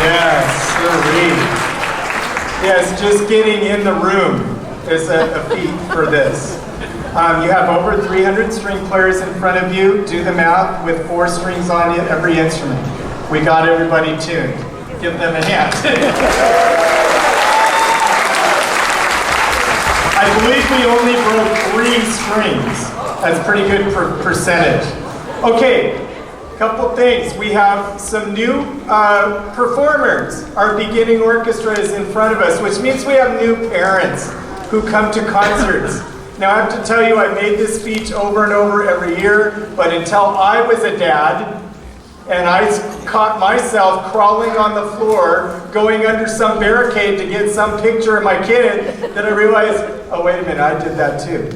Yes, sirree. Yes, just getting in the room is a feat for this. You have over 300 string players in front of you. Do the math with 4 strings on every instrument. We got everybody tuned. Give them a hand. I believe we only broke 3 strings. That's pretty good percentage. Okay. Couple things. We have some new performers. Our beginning orchestra is in front of us, which means we have new parents who come to concerts. Now I have to tell you, I made this speech over and over every year, but until I was a dad, and I caught myself crawling on the floor, going under some barricade to get some picture of my kid, that I realized, oh wait a minute, I did that too.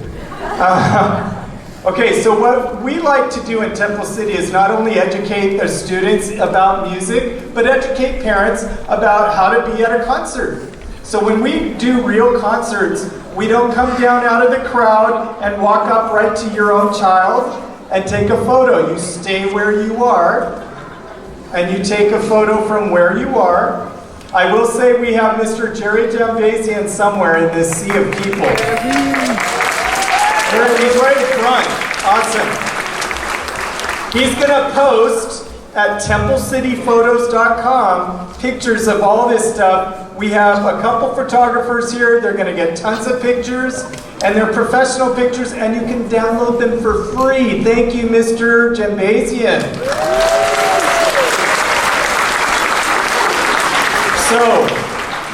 Okay, so what we like to do in Temple City is not only educate the students about music, but educate parents about how to be at a concert. So when we do real concerts, we don't come down out of the crowd and walk up right to your own child and take a photo. You stay where you are, and you take a photo from where you are. I will say we have Mr. Jerry Jambazian somewhere in this sea of people. He's right in front. Awesome. He's going to post at TempleCityPhotos.com pictures of all this stuff. We have a couple photographers here. They're going to get tons of pictures, and they're professional pictures, and you can download them for free. Thank you, Mr. Jambazian. So,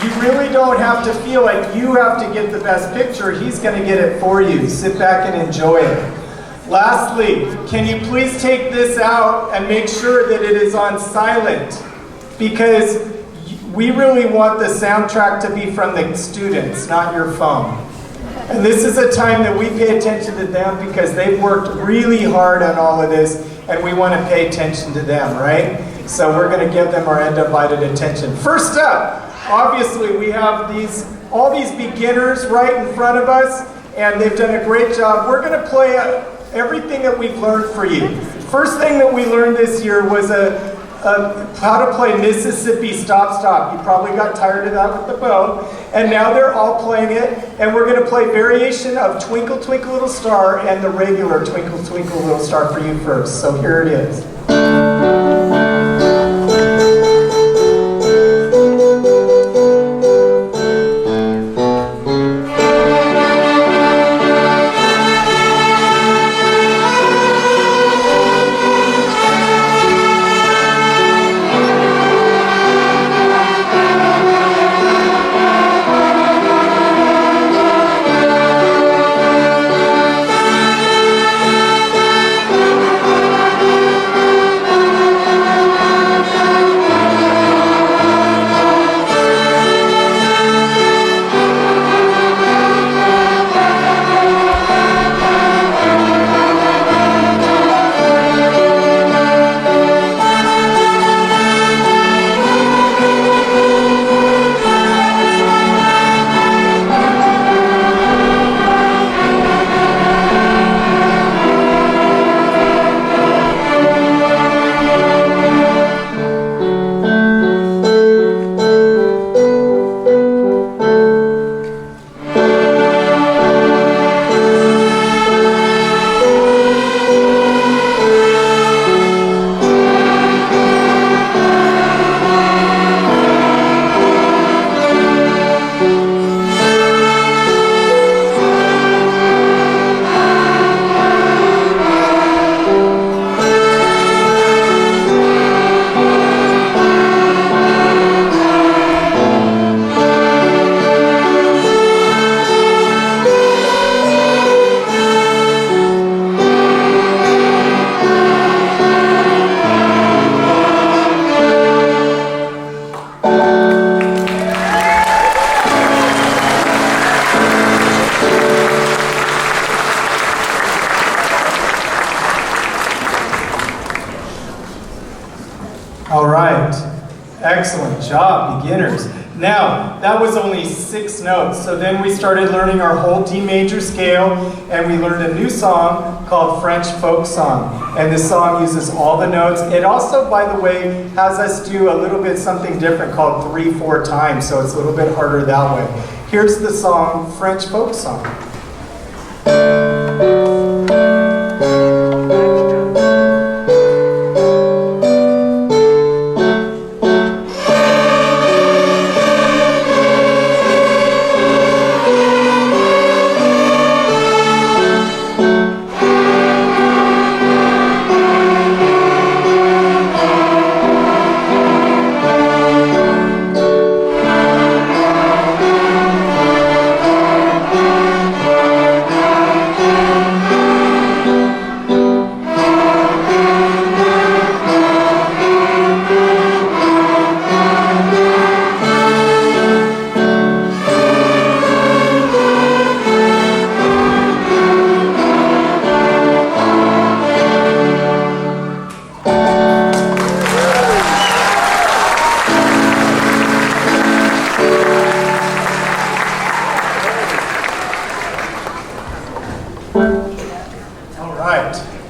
you really don't have to feel like you have to get the best picture. He's going to get it for you. Sit back and enjoy it. Lastly, can you please take this out and make sure that it is on silent? Because we really want the soundtrack to be from the students, not your phone. And this is a time that we pay attention to them because they've worked really hard on all of this, and we want to pay attention to them, right? So we're going to give them our undivided attention. First up, obviously, we have all these beginners right in front of us, and they've done a great job. We're going to play everything that we've learned for you. First thing that we learned this year was how to play Mississippi Stop Stop. You probably got tired of that with the bow, and now they're all playing it, and we're going to play variation of Twinkle Twinkle Little Star and the regular Twinkle Twinkle Little Star for you first. So here it is. All right, excellent job, beginners. Now, that was only 6 notes, so then we started learning our whole D major scale, and we learned a new song called French Folk Song. And this song uses all the notes. It also, by the way, has us do a little bit something different called 3/4 times, so it's a little bit harder that way. Here's the song, French Folk Song.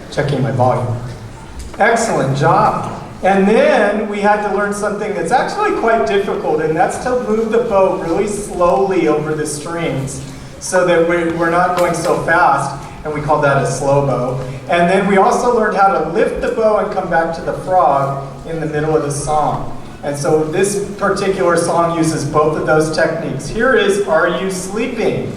Checking my volume. Excellent job. And then we had to learn something that's actually quite difficult, and that's to move the bow really slowly over the strings so that we're not going so fast, and we call that a slow bow. And then we also learned how to lift the bow and come back to the frog in the middle of the song. And so this particular song uses both of those techniques. Here is Are You Sleeping?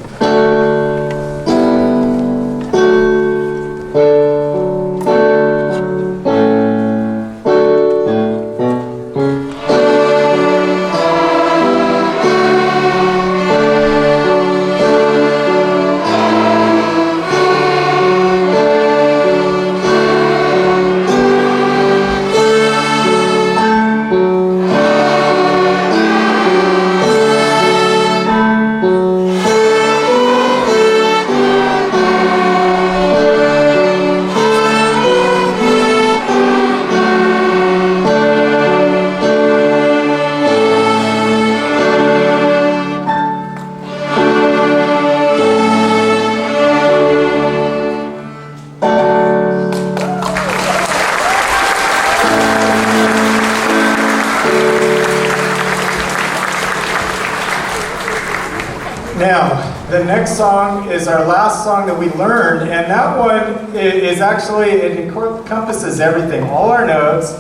Now, the next song is our last song that we learned, and that one is actually, it encompasses everything, all our notes.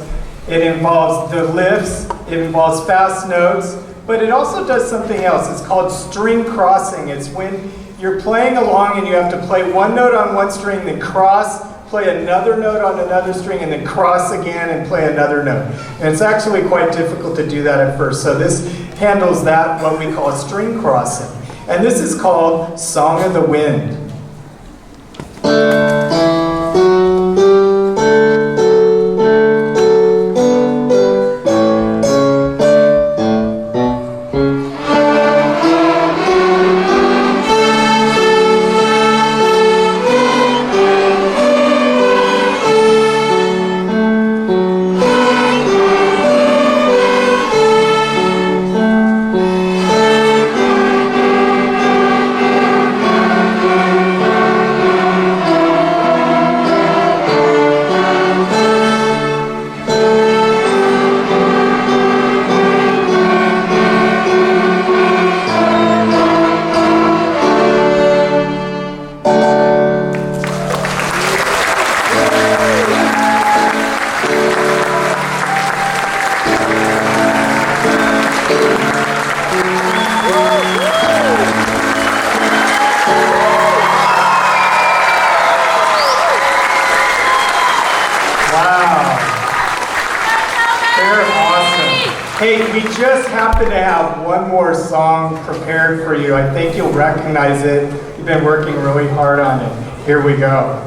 It involves the lifts, it involves fast notes, but it also does something else. It's called string crossing. It's when you're playing along and you have to play one note on one string, then cross, play another note on another string, and then cross again and play another note. And it's actually quite difficult to do that at first. So this handles that, what we call a string crossing. And this is called Song of the Wind. Hey, we just happen to have one more song prepared for you. I think you'll recognize it. You've been working really hard on it. Here we go.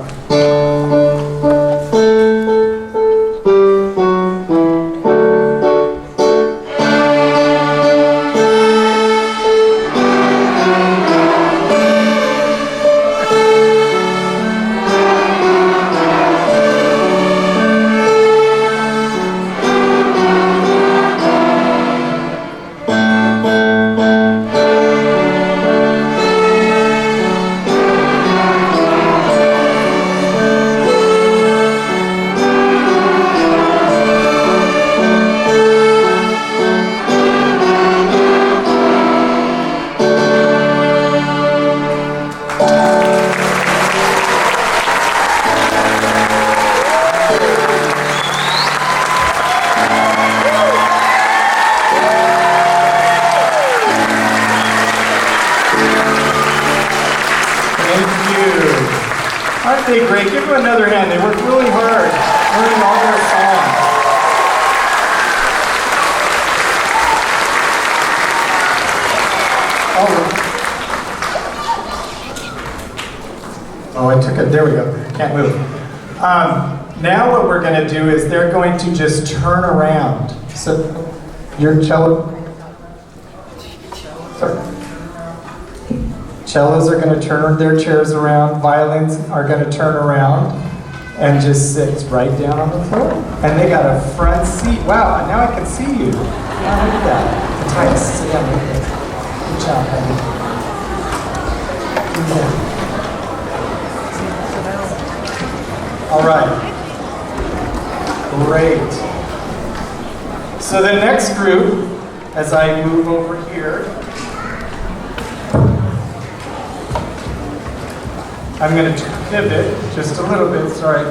Aren't they great? Give them another hand. They work really hard learning all their songs. Oh, I took it. There we go. Can't move. Now what we're going to do is they're going to just turn around. So your cello. Sorry. Cellos are going to turn their chairs around. Violins are going to turn around and just sit right down on the floor. And they got a front seat. Wow, now I can see you. Yeah, look at that. It's nice. Sit down like this. Good job, honey. Yeah. All right. Great. So the next group, as I move over here, I'm going to pivot just a little bit. Sorry,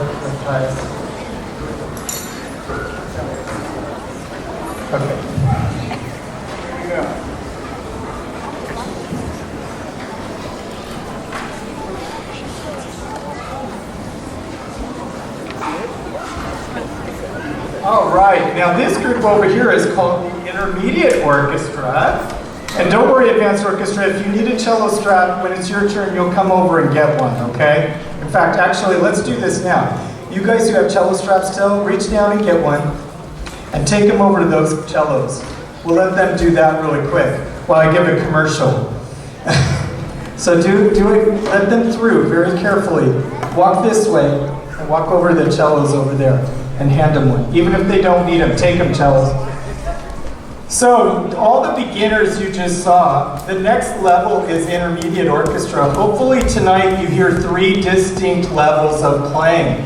guys. Okay. Here we go. All right, now this group over here is called the Intermediate Orchestra. And don't worry, Advanced Orchestra, if you need a cello strap, when it's your turn, you'll come over and get one, okay? In fact, actually, let's do this now. You guys who have cello straps still, reach down and get one, and take them over to those cellos. We'll let them do that really quick while I give a commercial. So do it, let them through very carefully. Walk this way, and walk over to the cellos over there. And hand them one. Even if they don't need them, take them, cellos. So, all the beginners you just saw, the next level is Intermediate Orchestra. Hopefully tonight you hear 3 distinct levels of playing.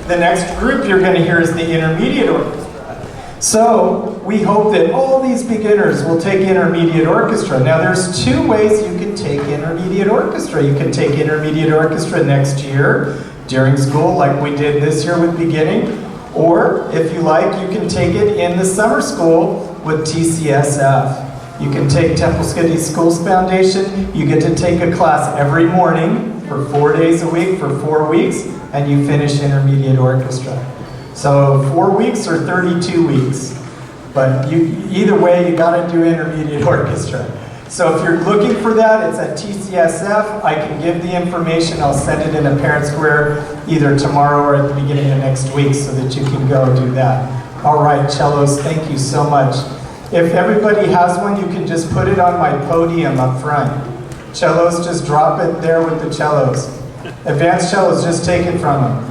The next group you're going to hear is the Intermediate Orchestra. So, we hope that all these beginners will take Intermediate Orchestra. Now, there's 2 ways you can take Intermediate Orchestra. You can take Intermediate Orchestra next year during school, like we did this year with beginning. Or, if you like, you can take it in the summer school with TCSF. You can take Temple City Schools Foundation. You get to take a class every morning for 4 days a week for 4 weeks, and you finish Intermediate Orchestra. So 4 weeks or 32 weeks. But either way, you got to do Intermediate Orchestra. So if you're looking for that, it's at TCSF. I can give the information. I'll send it in a parent square either tomorrow or at the beginning of next week so that you can go do that. All right, cellos, thank you so much. If everybody has one, you can just put it on my podium up front. Cellos, just drop it there with the cellos. Advanced cellos, just take it from them.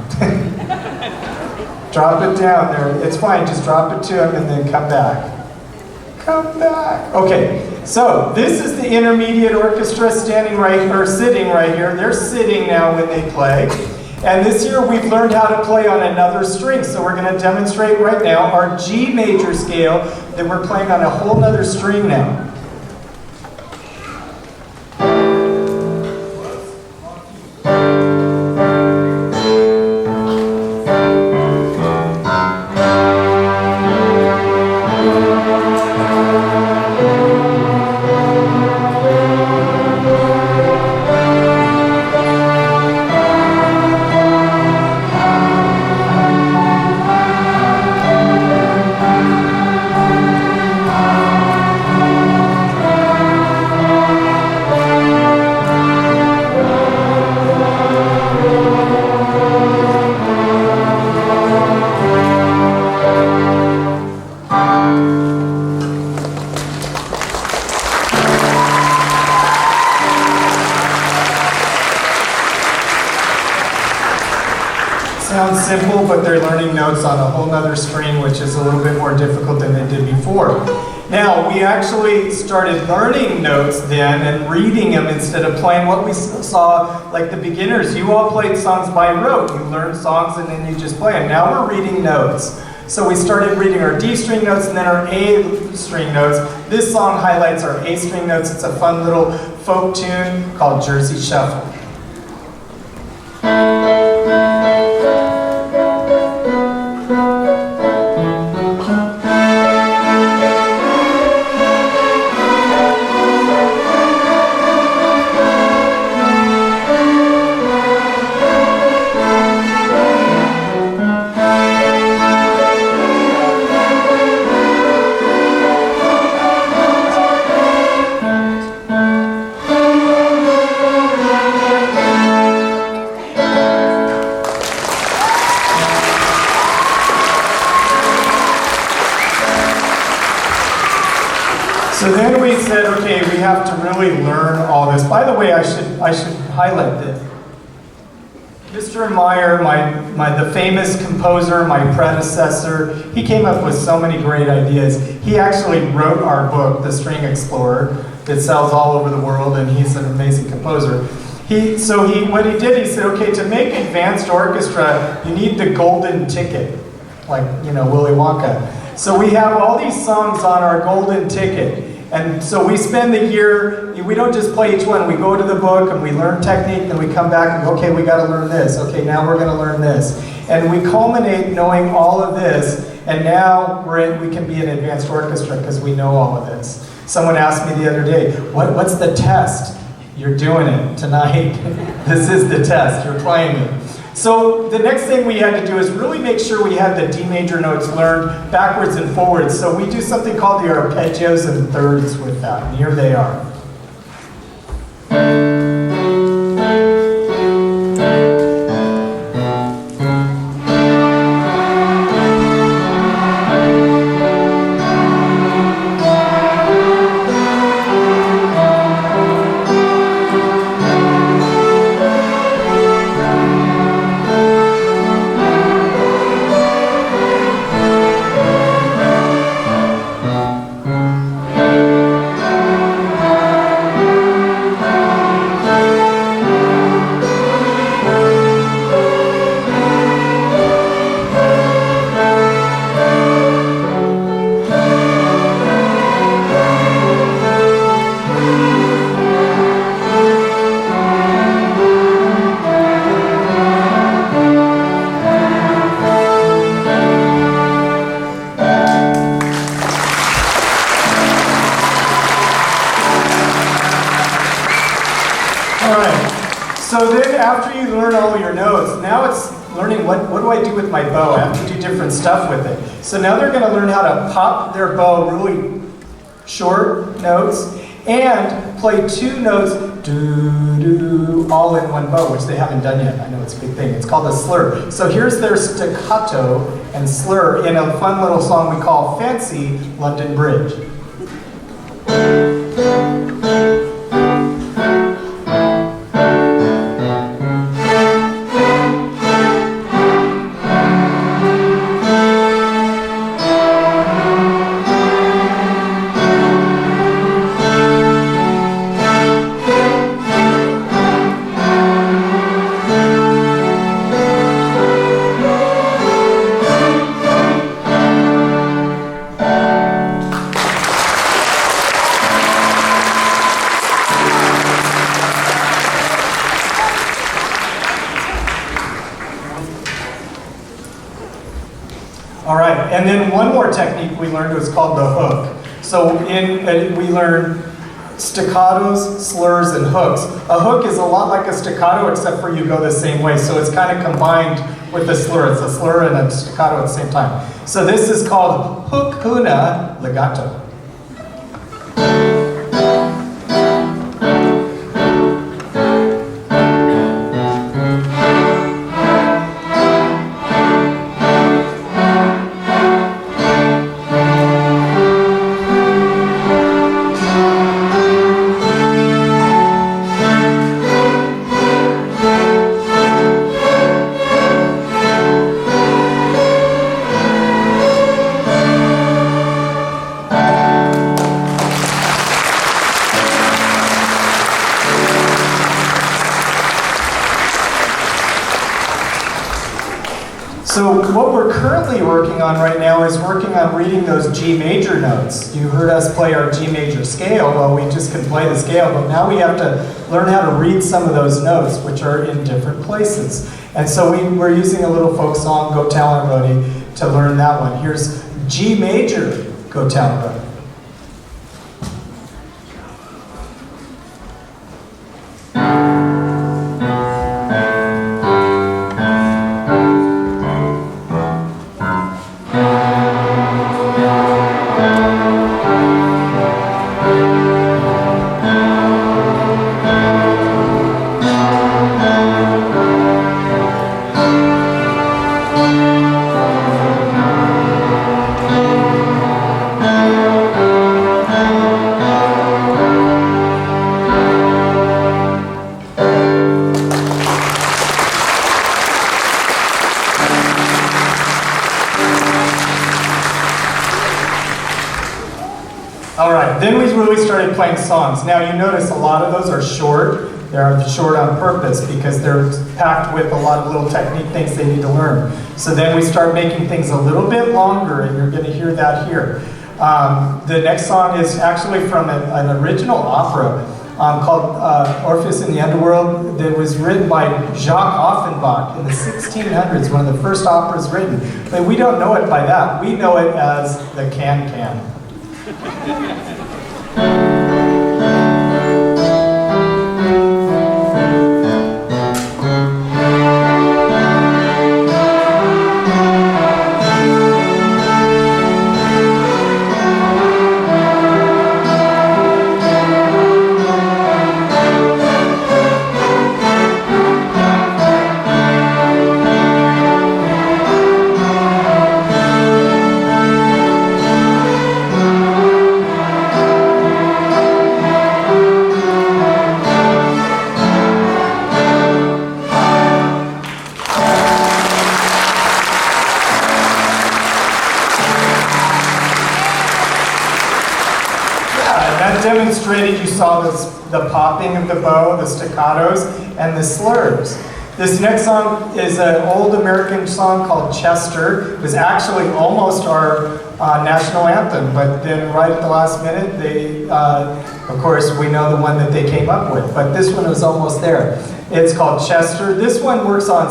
Drop it down there. It's fine, just drop it to them and then come back. Come back. Okay, so this is the Intermediate Orchestra standing right, or sitting right here. They're sitting now when they play. And this year we've learned how to play on another string. So we're going to demonstrate right now our G major scale that we're playing on a whole nother string now. Sounds simple, but they're learning notes on a whole nother string, which is a little bit more difficult than they did before. Now, we actually started learning notes then and reading them instead of playing what we saw, like the beginners. You all played songs by rote. You learned songs and then you just play them. Now we're reading notes. So we started reading our D string notes and then our A string notes. This song highlights our A string notes. It's a fun little folk tune called Jersey Shuffle. So then we said, okay, we have to really learn all this. By the way, I should highlight this. Mr. Meyer, the famous composer, my predecessor, he came up with so many great ideas. He actually wrote our book, The String Explorer, that sells all over the world, and he's an amazing composer. What he did, he said, okay, to make advanced orchestra, you need the golden ticket, like, Willy Wonka. So we have all these songs on our golden ticket. And so we spend the year, we don't just play each one, we go to the book and we learn technique, then we come back and go, okay, we gotta learn this, okay, now we're gonna learn this. And we culminate knowing all of this, and now we can be an advanced orchestra because we know all of this. Someone asked me the other day, what's the test? You're doing it tonight. This is the test, you're playing it. So the next thing we had to do is really make sure we had the D major notes learned backwards and forwards. So we do something called the arpeggios and thirds with that. And here they are. So then after you learn all your notes, now it's learning what do I do with my bow? I have to do different stuff with it. So now they're going to learn how to pop their bow really short notes and play two notes, do, all in one bow, which they haven't done yet. I know it's a big thing. It's called a slur. So here's their staccato and slur in a fun little song we call Fancy London Bridge. All right, and then one more technique we learned was called the hook. So we learn staccatos, slurs, and hooks. A hook is a lot like a staccato, except for you go the same way. So it's kind of combined with the slur. It's a slur and a staccato at the same time. So this is called hook, huna, legato. So what we're currently working on right now is working on reading those G major notes. You heard us play our G major scale. Well, we just can play the scale, but now we have to learn how to read some of those notes, which are in different places. And so we're using a little folk song, Go Talent Roadie, to learn that one. Here's G major, Go Talent Roadie. All right, then we really started playing songs. Now you notice a lot of those are short. They're short on purpose because they're packed with a lot of little technique things they need to learn. So then we start making things a little bit longer, and you're going to hear that here. The next song is actually from an original opera called Orpheus in the Underworld that was written by Jacques Offenbach in the 1600s, one of the first operas written. But we don't know it by that. We know it as the Can-Can. Demonstrated, you saw the popping of the bow, the staccatos, and the slurs. This next song is an old American song called Chester. It was actually almost our national anthem, but then right at the last minute, they, of course, we know the one that they came up with, but this one was almost there. It's called Chester. This one works on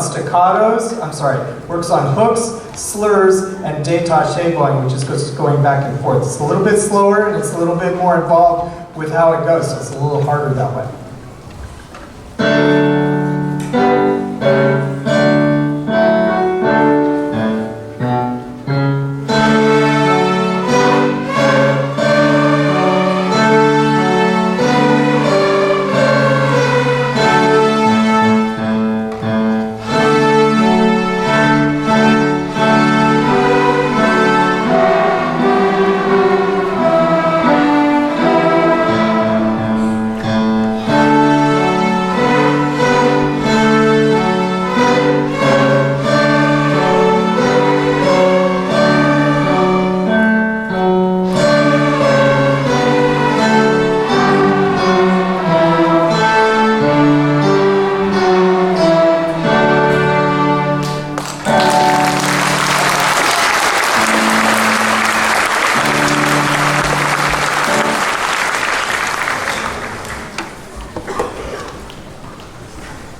works on hooks, slurs, and detachement, which is just going back and forth. It's a little bit slower, and it's a little bit more involved with how it goes, so it's a little harder that way.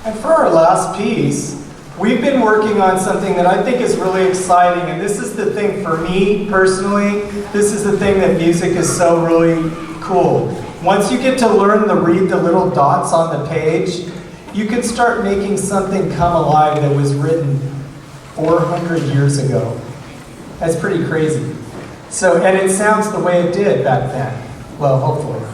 And for our last piece, we've been working on something that I think is really exciting, and this is the thing for me personally, this is the thing that music is so really cool. Once you get to learn to read the little dots on the page, you can start making something come alive that was written 400 years ago. That's pretty crazy. So, and it sounds the way it did back then. Well, hopefully.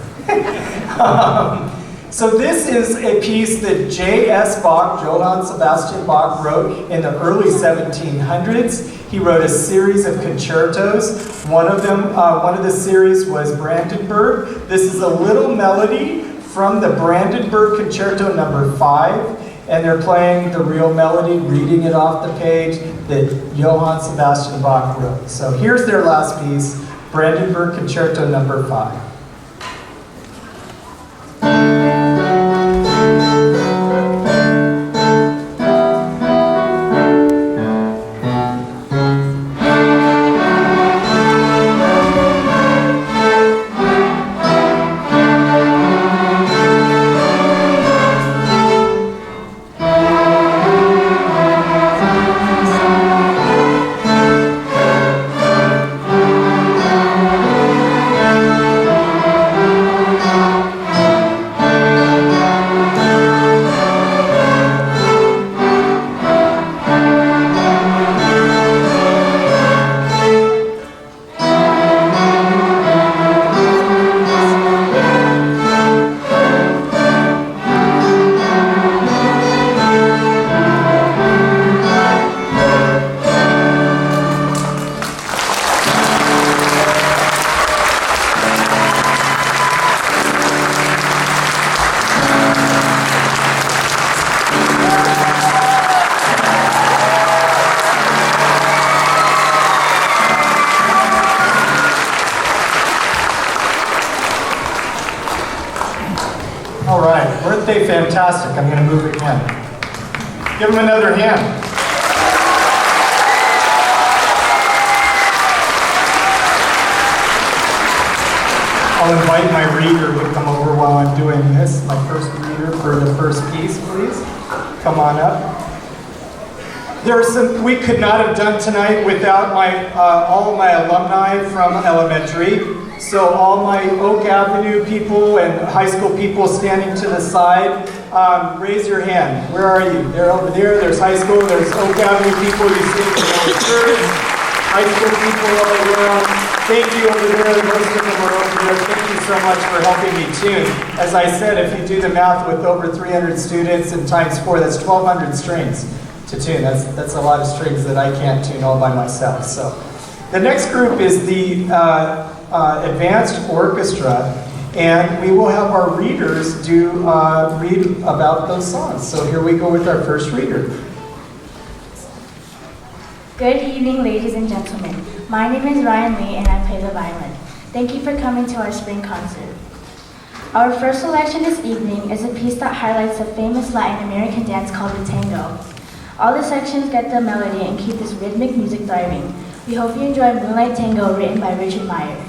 So this is a piece that J.S. Bach, Johann Sebastian Bach, wrote in the early 1700s. He wrote a series of concertos. One of the series was Brandenburg. This is a little melody from the Brandenburg Concerto number 5, and they're playing the real melody, reading it off the page that Johann Sebastian Bach wrote. So here's their last piece, Brandenburg Concerto number 5. they fantastic? I'm going to move again. Give them another hand. I'll invite my reader to come over while I'm doing this. My first reader for the first piece, please. Come on up. There are some we could not have done tonight without all of my alumni from elementary. So all my Oak Avenue people and high school people standing to the side, raise your hand. Where are you? They're over there. There's high school. There's Oak Avenue people. You see the church. High school people all around. Thank you over there. Most of them are over there. Thank you so much for helping me tune. As I said, if you do the math with over 300 students and times 4, that's 1,200 strings to tune. That's a lot of strings that I can't tune all by myself. So, the next group is the advanced orchestra, and we will have our readers read about those songs. So here we go with our first reader. Good evening, ladies and gentlemen. My name is Ryan Lee, and I play the violin. Thank you for coming to our spring concert. Our first selection this evening is a piece that highlights a famous Latin American dance called the tango. All the sections get the melody and keep this rhythmic music thriving. We hope you enjoy Moonlight Tango, written by Richard Meyer.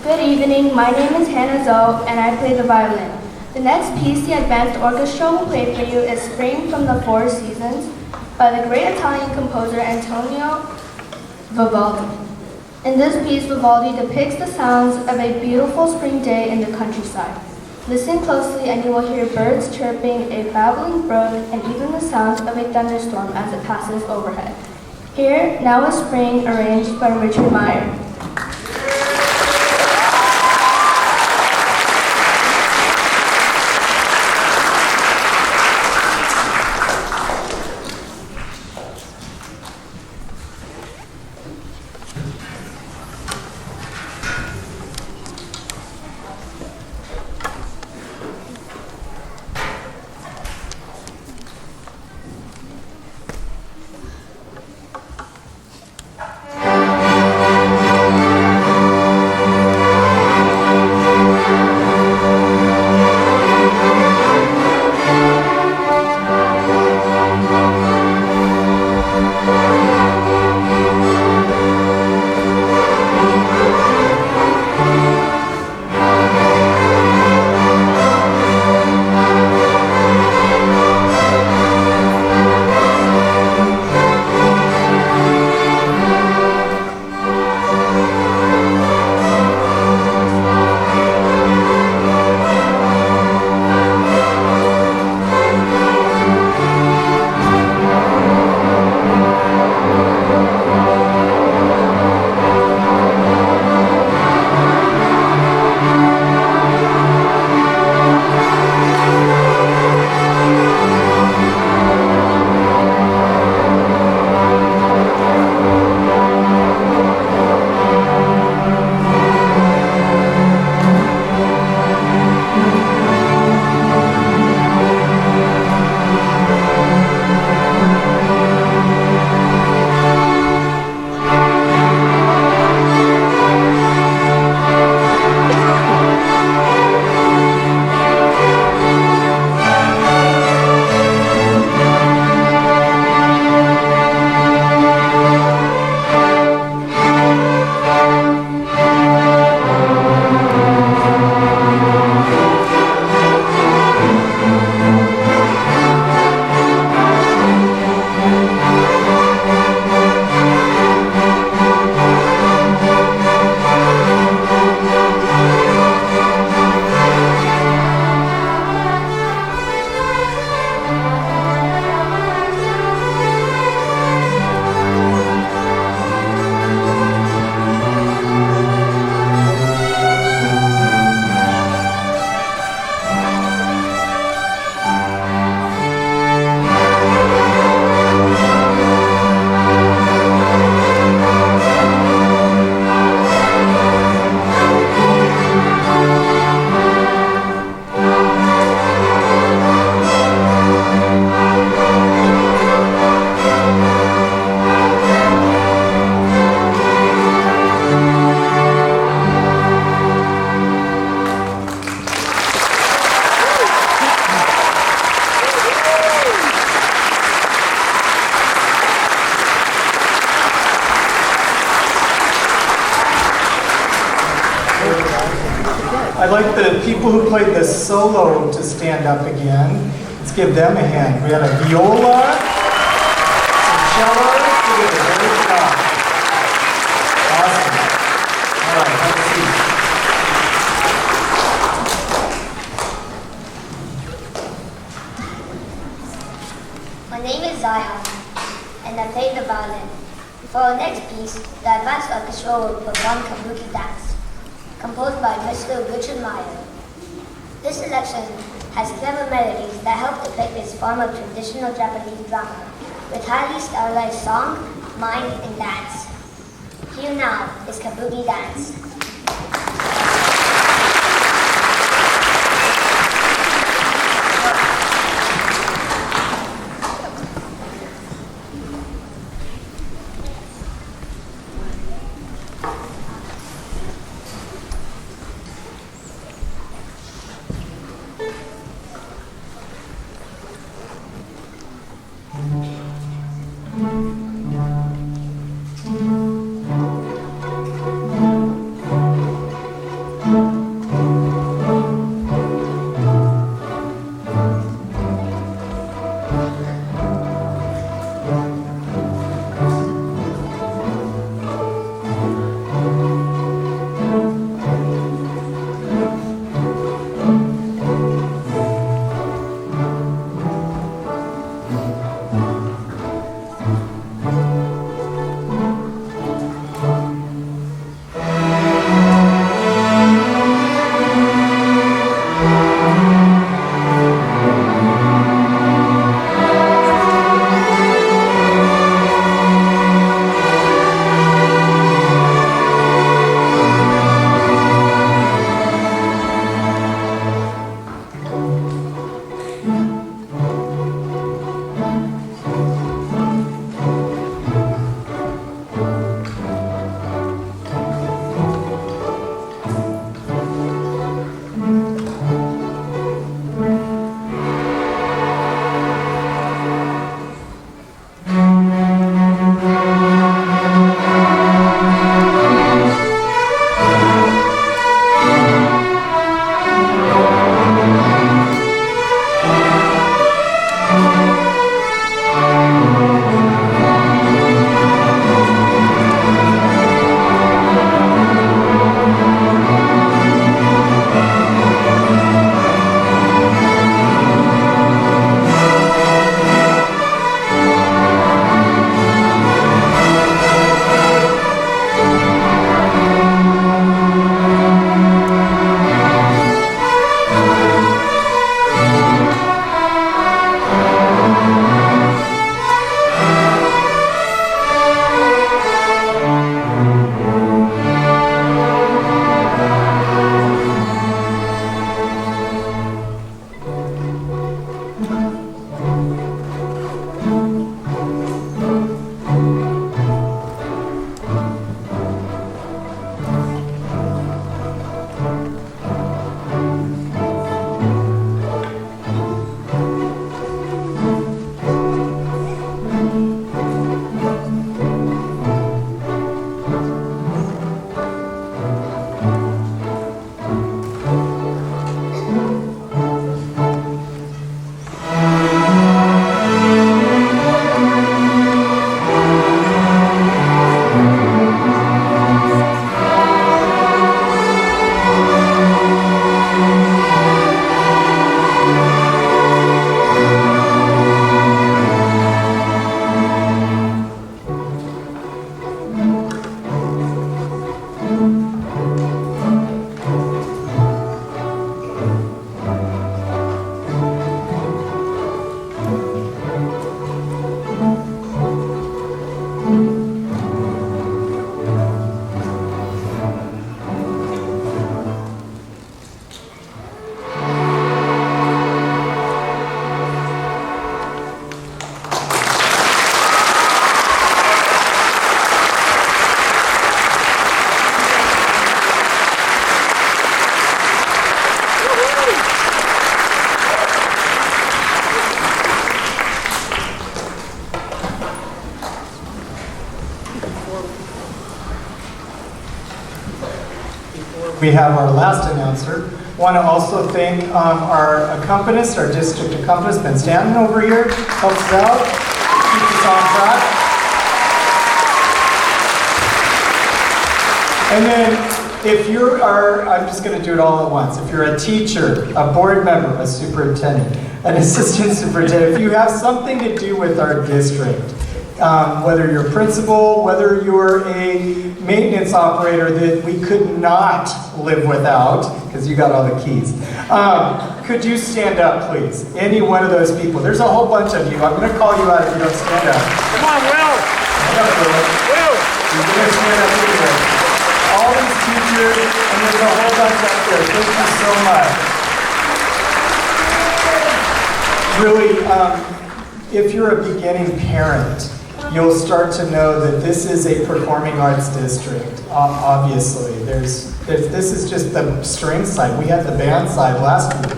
Good evening, my name is Hannah Zoe and I play the violin. The next piece the Advanced Orchestra will play for you is Spring from the Four Seasons by the great Italian composer Antonio Vivaldi. In this piece, Vivaldi depicts the sounds of a beautiful spring day in the countryside. Listen closely and you will hear birds chirping, a babbling brook, and even the sounds of a thunderstorm as it passes overhead. Here, Now is Spring, arranged by Richard Meyer. I'd like the people who played the solo to stand up again. Let's give them a hand. We had a viola, some cello. You did a great job. Awesome. All right, have a seat. My name is Zion, and I play the violin. For our next piece, the Advanced Orchestra will perform Kabuki Dance, composed by Mr. Richard Meyer. This selection has clever melodies that help depict this form of traditional Japanese drama, with highly stylized song, mime, and dance. Here now is Kabuki Dance. We have our last announcer. Want to also thank our accompanist, our district accompanist, Ben Stanton over here, helps us out, keeps us on track. And then if you are, I'm just going to do it all at once. If you're a teacher, a board member, a superintendent, an assistant superintendent, if you have something to do with our district, whether you're a principal, whether you're a maintenance operator that we could not live without, because you got all the keys, could you stand up, please? Any one of those people. There's a whole bunch of you. I'm going to call you out if you don't stand up. Come on, Will! Stand up, Will. Will! You're going to stand up anyway. All these teachers, and there's a whole bunch up there. Thank you so much. Really, if you're a beginning parent, you'll start to know that this is a performing arts district, obviously. This is just the string side. We had the band side last week.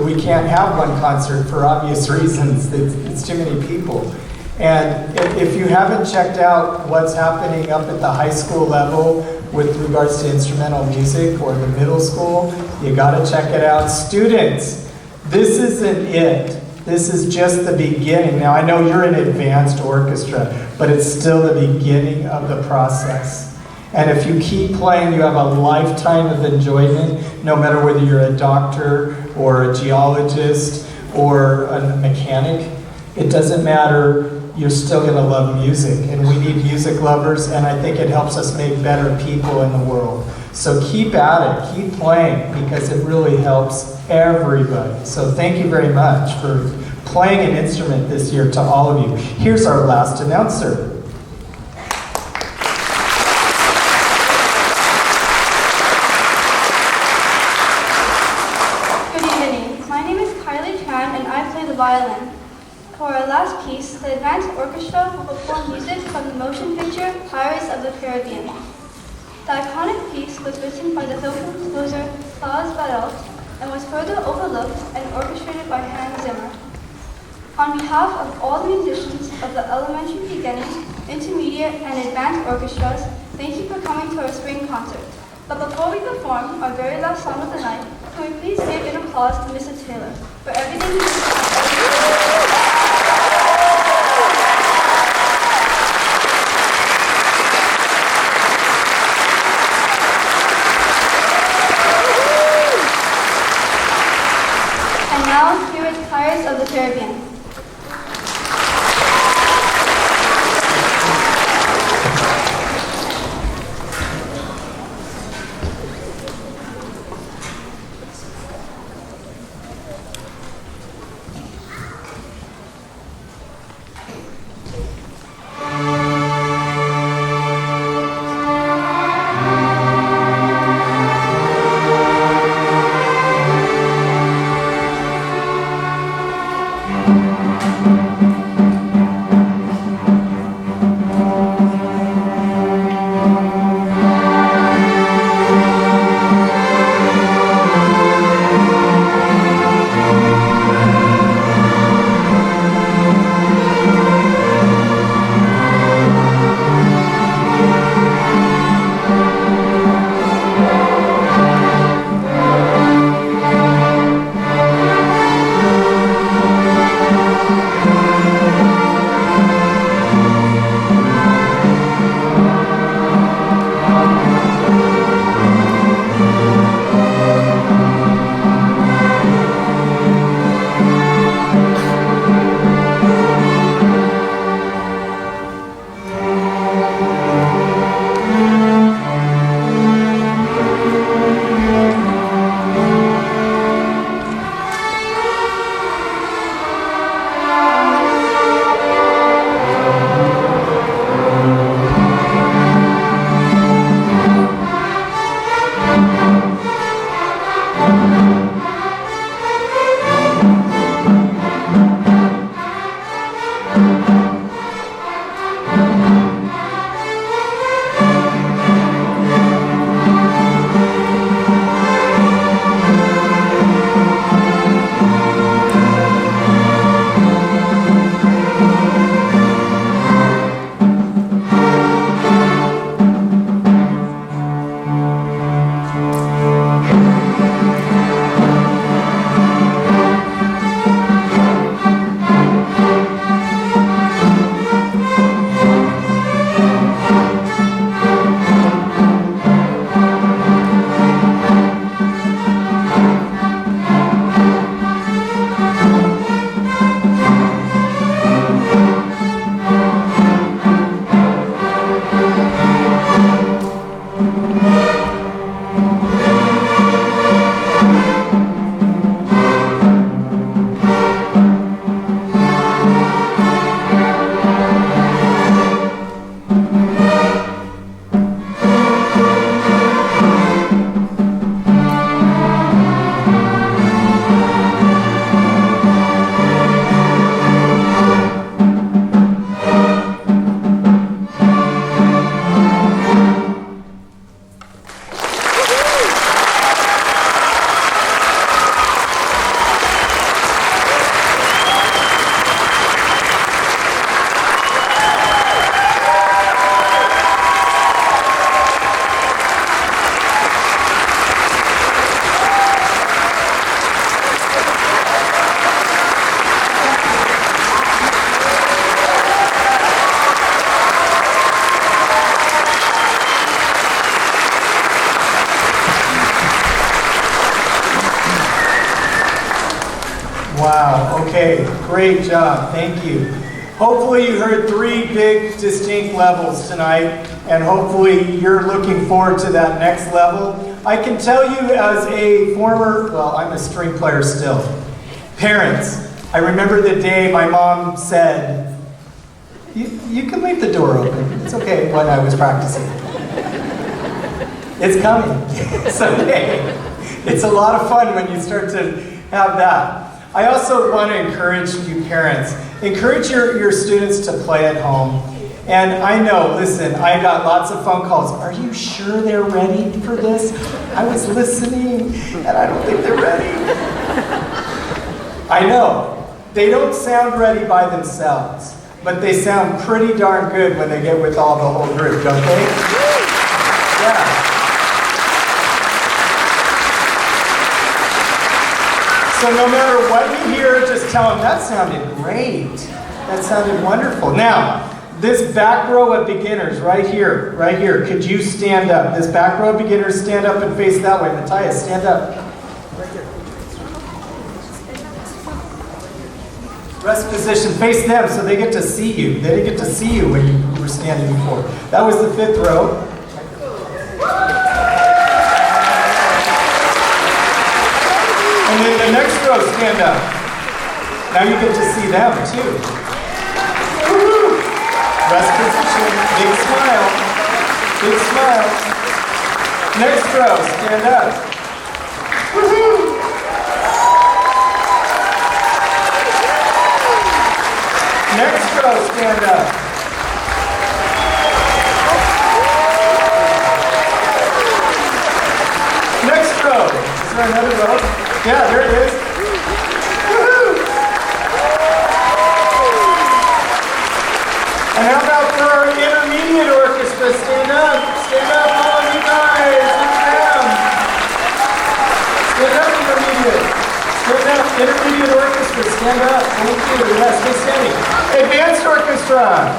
We can't have one concert for obvious reasons. It's too many people. And if you haven't checked out what's happening up at the high school level with regards to instrumental music or the middle school, you gotta check it out. Students, this isn't it. This is just the beginning. Now, I know you're an advanced orchestra, but it's still the beginning of the process. And if you keep playing, you have a lifetime of enjoyment, no matter whether you're a doctor or a geologist or a mechanic. It doesn't matter, you're still going to love music. And we need music lovers, and I think it helps us make better people in the world. So keep at it, keep playing, because it really helps everybody. So thank you very much for playing an instrument this year to all of you. Here's our last announcer. Good evening. My name is Kylie Tran and I play the violin. For our last piece, the Advanced Orchestra will perform music from the motion picture Pirates of the Caribbean. The iconic piece was written by the film composer Klaus Badelt and was further overlooked and orchestrated by Hans Zimmer. On behalf of all the musicians of the elementary beginning, intermediate, and advanced orchestras, thank you for coming to our spring concert. But before we perform our very last song of the night, can we please give an applause to Mr. Taylor for everything he did. And now, here is Pirates of the Caribbean. Wow, okay, great job, thank you. Hopefully you heard 3 big distinct levels tonight, and hopefully you're looking forward to that next level. I can tell you as a former, well, I'm a string player still. Parents, I remember the day my mom said, you can leave the door open, it's okay, when I was practicing. It's coming, it's okay. It's a lot of fun when you start to have that. I also want to encourage you parents, encourage your students to play at home. And I know, listen, I got lots of phone calls. Are you sure they're ready for this? I was listening, and I don't think they're ready. I know, they don't sound ready by themselves, but they sound pretty darn good when they get with all the whole group, don't they? Yeah. So no matter what you hear, just tell them, that sounded great. That sounded wonderful. Now, this back row of beginners right here, could you stand up? This back row of beginners, stand up and face that way. Matthias, stand up. Rest position, face them so they get to see you. They didn't get to see you when you were standing before. That was the 5th row. And then the next row, stand up. Now you get to see them too. Woo-hoo. Rest position, big smile. Big smile. Next row, stand up. Woo-hoo. Next row, stand up. Next row. Is there another row? Yeah, there it is. Woohoo! And how about for our intermediate orchestra? Stand up. Stand up, all of you guys. Look at them. Stand up, intermediate. Stand up, intermediate orchestra. Stand up. Thank you. Yes, stay standing. Advanced orchestra.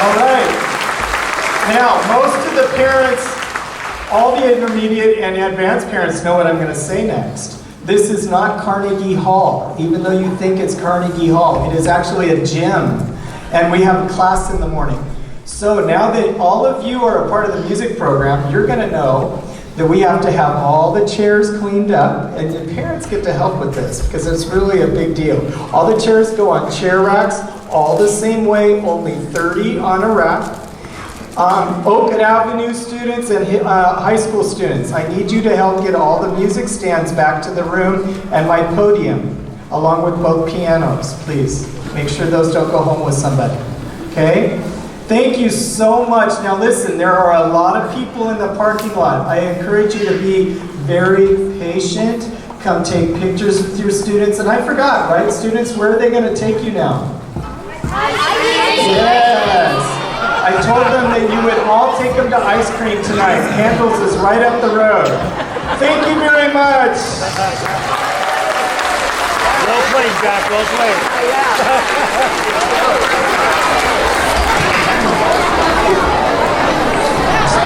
All right. Now, most of the parents, all the intermediate and advanced parents know what I'm going to say next. This is not Carnegie Hall, even though you think it's Carnegie Hall. It is actually a gym, and we have a class in the morning. So now that all of you are a part of the music program, you're going to know that we have to have all the chairs cleaned up, and the parents get to help with this because it's really a big deal. All the chairs go on chair racks, all the same way, only 30 on a rack. Oak Avenue students and high school students, I need you to help get all the music stands back to the room and my podium, along with both pianos, please. Make sure those don't go home with somebody, okay? Thank you so much. Now listen, there are a lot of people in the parking lot. I encourage you to be very patient. Come take pictures with your students. And I forgot, right? Students, where are they going to take you now? Yes. I told them that you would all take them to ice cream tonight. Handles is right up the road. Thank you very much. Well played, Jack. Well played.